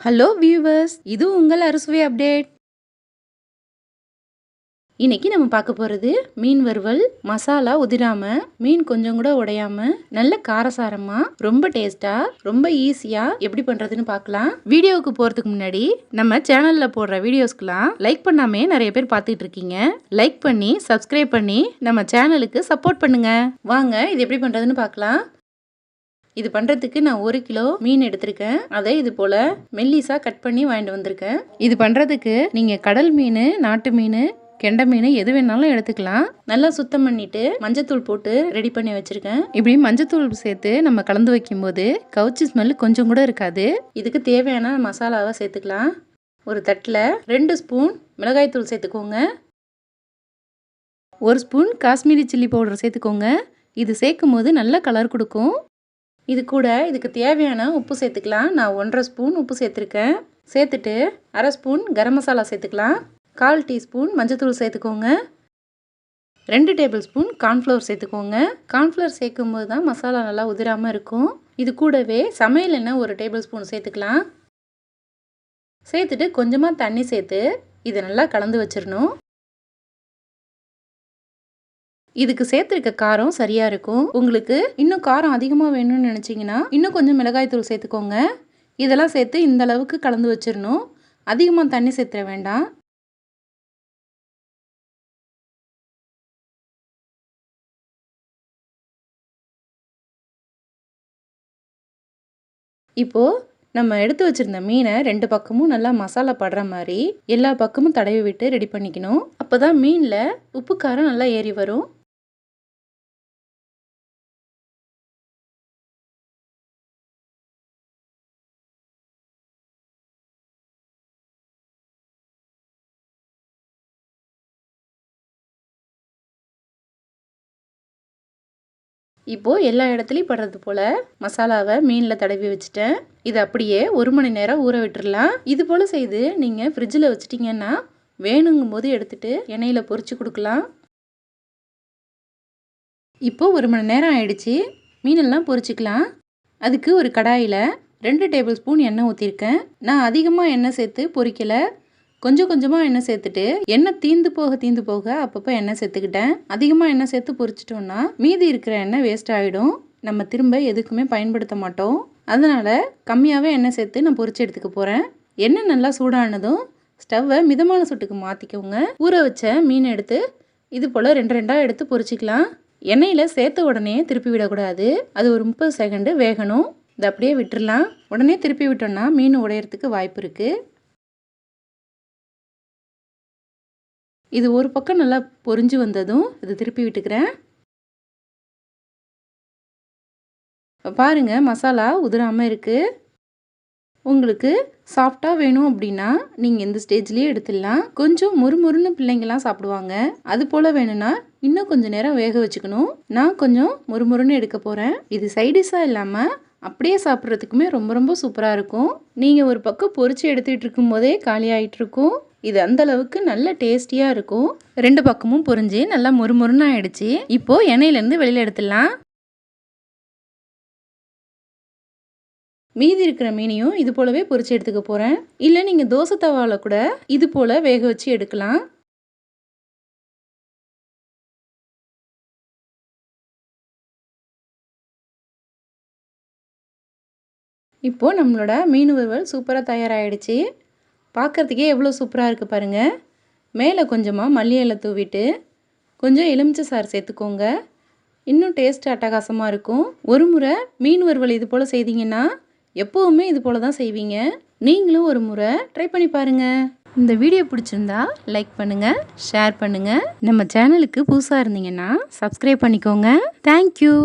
Hello viewers, இது உங்கள் அறுசுவை அப்டேட். இன்னைக்கு நம்ம பார்க்க போகிறது மீன் வறுவல். மசாலா உதிராம, மீன் கொஞ்சம் கூட உடையாம, நல்ல காரசாரமா, ரொம்ப டேஸ்டா, ரொம்ப ஈஸியா எப்படி பண்றதுன்னு பார்க்கலாம். வீடியோவுக்கு போறதுக்கு முன்னாடி நம்ம சேனல்ல போடுற வீடியோஸ்க்குலாம் லைக் பண்ணாமே நிறைய பேர் பார்த்துட்டு இருக்கீங்க. லைக் பண்ணி சப்ஸ்கிரைப் பண்ணி நம்ம சேனலுக்கு சப்போர்ட் பண்ணுங்க. வாங்க இது எப்படி பண்றதுன்னு பார்க்கலாம். இது பண்ணுறதுக்கு நான் 1 கிலோ மீன் எடுத்திருக்கேன். அதை இது போல் மெல்லிஸாக கட் பண்ணி வாங்கிட்டு வந்திருக்கேன். இது பண்ணுறதுக்கு நீங்கள் கடல் மீன், நாட்டு மீன், கெண்டை மீன் எது வேணாலும் எடுத்துக்கலாம். நல்லா சுத்தம் பண்ணிட்டு மஞ்சத்தூள் போட்டு ரெடி பண்ணி வச்சிருக்கேன். இப்படி மஞ்சத்தூள் சேர்த்து நம்ம கலந்து வைக்கும்போது கவுச்சி ஸ்மெல் கொஞ்சம் கூட இருக்காது. இதுக்கு தேவையான மசாலாவை சேர்த்துக்கலாம். ஒரு தட்டில் 2 ஸ்பூன் மிளகாய்த்தூள் சேர்த்துக்கோங்க. 1 ஸ்பூன் காஷ்மீரி சில்லி பவுடர் சேர்த்துக்கோங்க. இது சேர்க்கும் போது நல்ல கலர் கொடுக்கும். இது கூட இதுக்கு தேவையான உப்பு சேர்த்துக்கலாம். நான் 1.5 ஸ்பூன் உப்பு சேர்த்துருக்கேன். சேர்த்துட்டு 1/2 ஸ்பூன் கரம் மசாலா சேர்த்துக்கலாம். 1/4 டீஸ்பூன் மஞ்சத்தூள் சேர்த்துக்கோங்க. 2 டேபிள் ஸ்பூன் கார்ன்ஃப்ளவர் சேர்த்துக்கோங்க. கார்ன்ஃப்ளவர் சேர்க்கும் போது தான் மசாலா நல்லா உதிராமல் இருக்கும். இது கூடவே சமையல் எண்ணெய் 1 டேபிள் ஸ்பூன் சேர்த்துக்கலாம். சேர்த்துட்டு கொஞ்சமாக தண்ணி சேர்த்து இதை நல்லா கலந்து வச்சிடணும். இதுக்கு சேர்த்துருக்க காரம் சரியாக இருக்கும். உங்களுக்கு இன்னும் காரம் அதிகமாக வேணும்னு நினச்சிங்கன்னா இன்னும் கொஞ்சம் மிளகாய்த்தூள் சேர்த்துக்கோங்க. இதெல்லாம் சேர்த்து இந்த அளவுக்கு கலந்து வச்சிடணும். அதிகமாக தண்ணி சேர்த்துற வேண்டாம். இப்போது நம்ம எடுத்து வச்சுருந்த மீனை 2 பக்கமும் நல்லா மசாலா படுற மாதிரி எல்லா பக்கமும் தடவி விட்டு ரெடி பண்ணிக்கணும். அப்போ தான் மீனில் உப்பு காரம் நல்லா ஏறி வரும். இப்போது எல்லா இடத்துலையும் படுறது போல் மசாலாவை மீனில் தடவி வச்சுட்டேன். இது அப்படியே 1 மணி நேரம் ஊற விட்டுடலாம். இது போல் செய்து நீங்கள் ஃப்ரிட்ஜில் வச்சிட்டிங்கன்னா வேணுங்கும் போது எடுத்துகிட்டு எண்ணெயில் பொரிச்சு கொடுக்கலாம். இப்போது 1 மணி நேரம் ஆயிடுச்சு. மீனெல்லாம் பொரிச்சிக்கலாம். அதுக்கு ஒரு கடாயில் 2 டேபிள் ஸ்பூன் எண்ணெய் ஊற்றிருக்கேன். நான் அதிகமாக எண்ணெய் சேர்த்து பொரிக்கலை. கொஞ்சம் கொஞ்சமாக எண்ணெய் சேர்த்துட்டு எண்ணெய் தீந்து போக அப்பப்போ எண்ணெய் சேர்த்துக்கிட்டேன். அதிகமாக எண்ணெய் சேர்த்து பொரிச்சிட்டோன்னா மீதி இருக்கிற எண்ணெய் வேஸ்ட் ஆகிடும். நம்ம திரும்ப எதுக்குமே பயன்படுத்த மாட்டோம். அதனால் கம்மியாகவே எண்ணெய் சேர்த்து நான் பொரிச்சு எடுத்துக்க போகிறேன். எண்ணெய் நல்லா சூடானதும் ஸ்டவ்வை மிதமான சூட்டுக்கு மாற்றிக்கோங்க. ஊற வச்ச மீன் எடுத்து இது போல் 2 எடுத்து பொரிச்சிக்கலாம். எண்ணெயில் சேர்த்த உடனே திருப்பி விடக்கூடாது. அது ஒரு 30 செகண்டு வேகணும். இதை அப்படியே விட்டுடலாம். உடனே திருப்பி விட்டோன்னா மீன் உடையறதுக்கு வாய்ப்பு இருக்குது. இது ஒரு பக்கம் நல்லா பொரிஞ்சு வந்ததும் இது திருப்பி விட்டுக்கிறேன். பாருங்கள், மசாலா உதிராமல் இருக்குது. உங்களுக்கு சாஃப்டாக வேணும் அப்படின்னா நீங்கள் இந்த ஸ்டேஜ்லேயே எடுத்துடலாம். கொஞ்சம் முறுமுறுன்னு பிள்ளைங்கள்லாம் சாப்பிடுவாங்க. அது போல் வேணும்னா இன்னும் கொஞ்சம் நேரம் வேக வச்சுக்கணும். நான் கொஞ்சம் முறுமுறுன்னு எடுக்க போகிறேன். இது சைடிஷாக இல்லாமல் அப்படியே சாப்பிட்றதுக்குமே ரொம்ப ரொம்ப சூப்பராக இருக்கும். நீங்கள் ஒரு பக்கம் பொரிச்சு எடுத்துகிட்டு இருக்கும் போதே காலி ஆகிட்டு இருக்கும். இது அந்தளவுக்கு நல்ல டேஸ்டியாக இருக்கும். 2 பக்கமும் பொரிஞ்சு நல்லா மொறுமொறுன்னு ஆயிடுச்சு. இப்போது எண்ணெயிலேருந்து வெளியில் எடுத்துடலாம். மீதி இருக்கிற மீனையும் இது போலவே பொரிச்சு எடுத்துக்க போகிறேன். இல்லை நீங்கள் தோசை தவாவில் கூட இது போல் வேக வச்சு எடுக்கலாம். இப்போது நம்மளோட மீன் வறுவல் சூப்பராக தயாராகிடுச்சு. பார்க்குறதுக்கே எவ்வளோ சூப்பராக இருக்குது பாருங்கள். மேலே கொஞ்சமாக மல்லி இலை தூவிட்டு கொஞ்சம் எலுமிச்சை சாறு சேர்த்துக்கோங்க. இன்னும் டேஸ்ட் அட்டகாசமாக இருக்கும். ஒரு முறை மீன் வறுவல் இது போல் செய்தீங்கன்னா எப்போவுமே இது போல் தான் செய்வீங்க. நீங்களும் ஒரு முறை ட்ரை பண்ணி பாருங்கள். இந்த வீடியோ பிடிச்சிருந்தா லைக் பண்ணுங்கள், ஷேர் பண்ணுங்கள். நம்ம சேனலுக்கு புதுசாக இருந்தீங்கன்னா சப்ஸ்கிரைப் பண்ணிக்கோங்க. தேங்க்யூ.